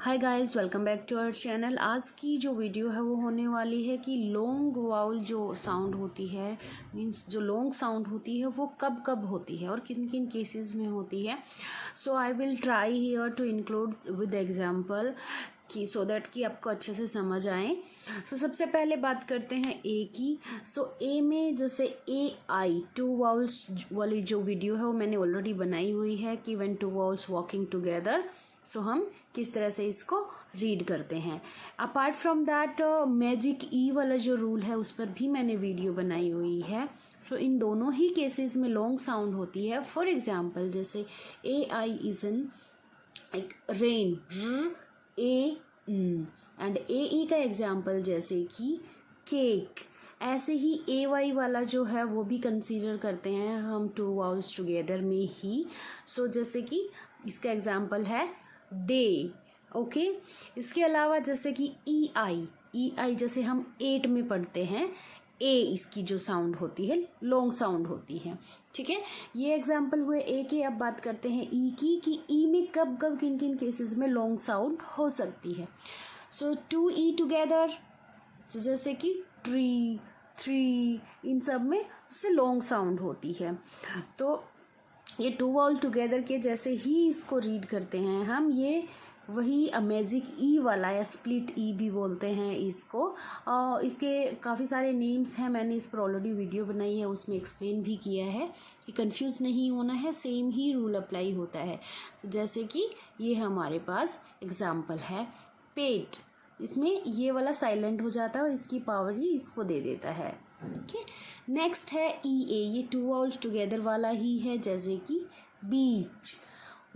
Hi guys, welcome back to our channel. आज की जो वीडियो है वो होने वाली है कि लॉन्ग वाउल जो साउंड होती है, मींस जो लॉन्ग साउंड होती है वो कब कब होती है और किन किन केसेस में होती है। So I will try here to include with example कि सो दैट कि आपको अच्छे से समझ आए। सो सबसे पहले बात करते हैं ए की। सो ए में जैसे ए आई टू वाउल्स वाली जो वीडियो है वो मैंने ऑलरेडी बनाई हुई है कि when two vowels walking together, so हम किस तरह से इसको रीड करते हैं। Apart from that magic E वाला जो रूल है उस पर भी मैंने वीडियो बनाई हुई है। सो इन दोनों ही केसेस में लॉन्ग साउंड होती है। फॉर एग्जांपल जैसे ए आई इज इन एक रेन ए एंड ए ई का एग्जांपल जैसे कि केक। ऐसे ही ए वाई वाला जो है वो भी कंसीडर करते हैं हम टू वाउल्स टुगेदर में ही। सो जैसे कि इसका एग्जांपल है डे। ओके, इसके अलावा जैसे कि ई आई जैसे हम 8 में पढ़ते हैं, ए इसकी जो साउंड होती है लॉन्ग साउंड होती है। ठीक है, ये एग्जांपल हुए ए के। अब बात करते हैं ई की कि ई में कब कब किन किन केसेस में लॉन्ग साउंड हो सकती है। सो टू ई टुगेदर, जैसे कि ट्री, थ्री, इन सब में से लॉन्ग साउंड होती है। तो ये टू वाउल टुगेदर के जैसे ही इसको रीड करते हैं हम। ये वही मैजिक ई वाला या स्प्लिट ई भी बोलते हैं इसको। इसके काफ़ी सारे नेम्स हैं, मैंने इस पर ऑलरेडी वीडियो बनाई है, उसमें एक्सप्लेन भी किया है कि कंफ्यूज नहीं होना है, सेम ही रूल अप्लाई होता है। तो जैसे कि ये हमारे पास एग्जाम्पल है पेट, इसमें ये वाला साइलेंट हो जाता है और इसकी पावर ही इसको दे देता है। ओके, नेक्स्ट है ई ए, ये टू वाउल्स टुगेदर वाला ही है, जैसे कि बीच।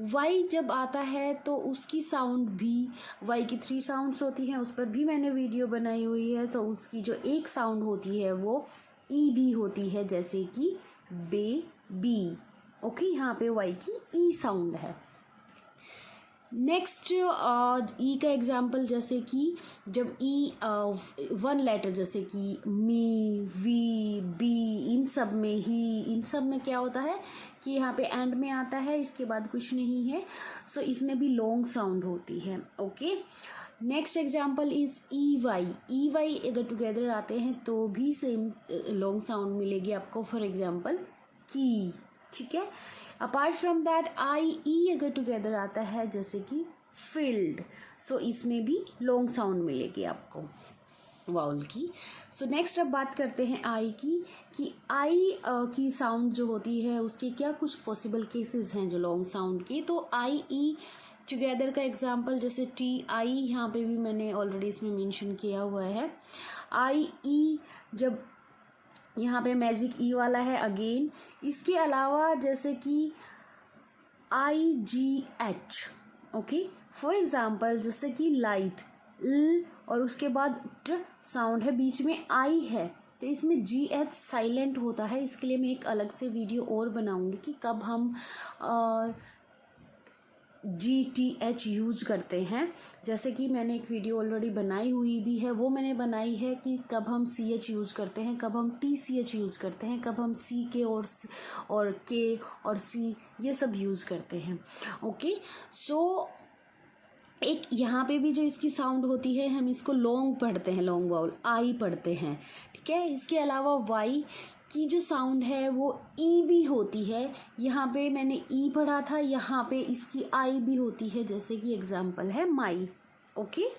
वाई जब आता है तो उसकी साउंड भी, वाई की 3 साउंड्स होती हैं, उस पर भी मैंने वीडियो बनाई हुई है। तो उसकी जो एक साउंड होती है वो ई भी होती है, जैसे कि बेबी। ओके, यहाँ पे वाई की ई साउंड है। नेक्स्ट ई का एग्जाम्पल जैसे कि जब ई 1 लेटर जैसे कि मी, वी, बी, इन सब में क्या होता है कि यहाँ पे एंड में आता है, इसके बाद कुछ नहीं है। सो इसमें भी लॉन्ग साउंड होती है। Okay, next example is E Y अगर टुगेदर आते हैं तो भी सेम लॉन्ग साउंड मिलेगी आपको। फॉर एग्जाम्पल की। ठीक है, अपार्ट फ्रॉम दैट आई ई अगर टुगेदर आता है जैसे कि फील्ड, सो इसमें भी लॉन्ग साउंड मिलेगी आपको वाउल की। सो नेक्स्ट अब बात करते हैं आई की कि आई की साउंड जो होती है उसके क्या कुछ पॉसिबल केसेस हैं जो लॉन्ग साउंड की। तो आई ई टुगेदर का एग्जांपल जैसे टी आई, यहाँ पे भी मैंने ऑलरेडी इसमें मेंशन किया हुआ है। आई ई जब यहाँ पे मैजिक ई वाला है अगेन। इसके अलावा जैसे कि I G H. Okay, for example जैसे कि लाइट ल और उसके बाद ट साउंड है, बीच में आई है, तो इसमें जी एच साइलेंट होता है। इसके लिए मैं एक अलग से वीडियो और बनाऊंगी कि कब हम जी टी एच यूज करते हैं। जैसे कि मैंने एक वीडियो ऑलरेडी बनाई हुई भी है, वो मैंने बनाई है कि कब हम सी एच यूज़ करते हैं, कब हम टी सी एच यूज़ करते हैं, कब हम सी के और के और सी ये सब यूज़ करते हैं। ओके, सो एक यहाँ पे भी जो इसकी साउंड होती है हम इसको लॉन्ग पढ़ते हैं, लॉन्ग वाउल आई पढ़ते हैं। ठीक है, इसके अलावा वाई की जो साउंड है वो ई भी होती है। यहाँ पे मैंने ई पढ़ा था, यहाँ पे इसकी आई भी होती है, जैसे कि एग्जांपल है माई। ओके,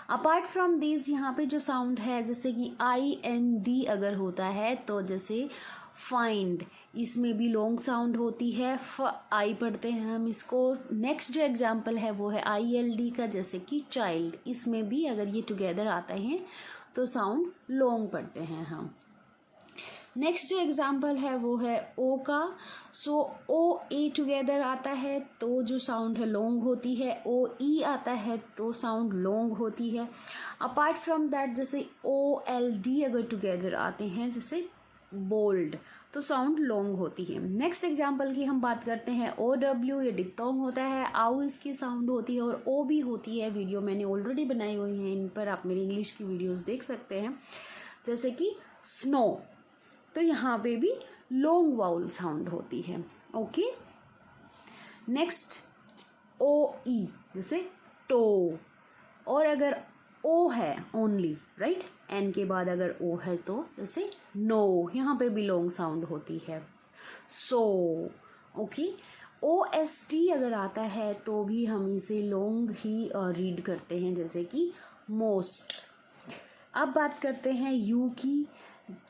अपार्ट फ्रॉम दिस यहाँ पे जो साउंड है जैसे कि आई एन डी अगर होता है तो जैसे फाइंड, इसमें भी लॉन्ग साउंड होती है, फ आई पढ़ते हैं हम इसको। नेक्स्ट जो एग्जांपल है वो है आई एल डी का, जैसे कि चाइल्ड, इसमें भी अगर ये टुगेदर आते हैं तो साउंड लॉन्ग पढ़ते हैं हम। नेक्स्ट जो एग्जांपल है वो है ओ का। सो ओ ए टुगेदर आता है तो जो साउंड है लॉन्ग होती है, ओ ई आता है तो साउंड लॉन्ग होती है। अपार्ट फ्रॉम दैट जैसे ओ एल डी अगर टुगेदर आते हैं जैसे बोल्ड, तो साउंड लॉन्ग होती है। नेक्स्ट एग्जांपल की हम बात करते हैं ओ डब्ल्यू, ये डिप्थोंग होता है, आउ इसकी साउंड होती है और ओ भी होती है। वीडियो मैंने ऑलरेडी बनाई हुई है, इन पर आप मेरी इंग्लिश की वीडियोस देख सकते हैं। जैसे कि स्नो, तो यहाँ पे भी लॉन्ग वाउल साउंड होती है। ओके, नेक्स्ट ओ ई जैसे टो। और अगर ओ है ओनली, राइट, एन के बाद अगर ओ है तो जैसे नो, यहाँ पे भी लॉन्ग साउंड होती है, सो। ओके, ओ एस टी अगर आता है तो भी हम इसे लॉन्ग ही रीड करते हैं, जैसे कि मोस्ट। अब बात करते हैं यू की।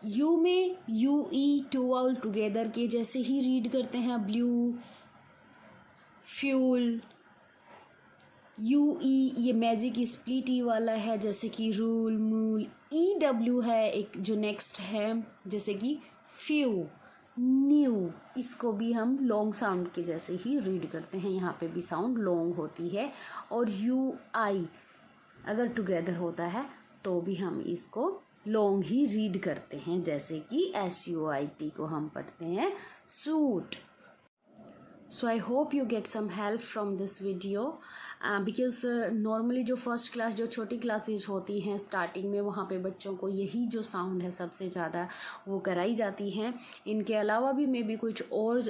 यू में U E two vowel together के जैसे ही रीड करते हैं, ब्लू, फ्यूल। यू ई ये मैजिक स्प्लिट ई वाला है, जैसे कि रूल, मूल। ई डब्ल्यू है एक जो नेक्स्ट है, जैसे कि फ्यू, न्यू। इसको भी हम लॉन्ग साउंड के जैसे ही रीड करते हैं, यहाँ पे भी साउंड लॉन्ग होती है। और यू आई अगर टुगेदर होता है तो भी हम इसको लॉन्ग ही रीड करते हैं, जैसे कि SUIT को हम पढ़ते हैं suit. So I hope you get some help from this video because normally जो फर्स्ट क्लास, जो छोटी क्लासेज होती हैं स्टार्टिंग में, वहाँ पे बच्चों को यही जो साउंड है सबसे ज़्यादा वो कराई जाती हैं। इनके अलावा भी मे बी कुछ और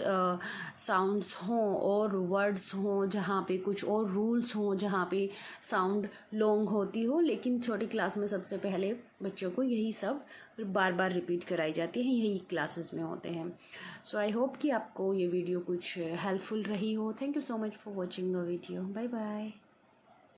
साउंड्स हों और वर्ड्स हों जहाँ पे कुछ और रूल्स हों जहाँ पे साउंड लॉन्ग होती हो, लेकिन छोटी क्लास में सबसे पहले बच्चों को यही सब बार बार रिपीट कराई जाती है, यही क्लासेस में होते हैं। सो आई होप कि आपको ये वीडियो कुछ हेल्पफुल रही हो। Thank you so much for watching the video. Bye bye.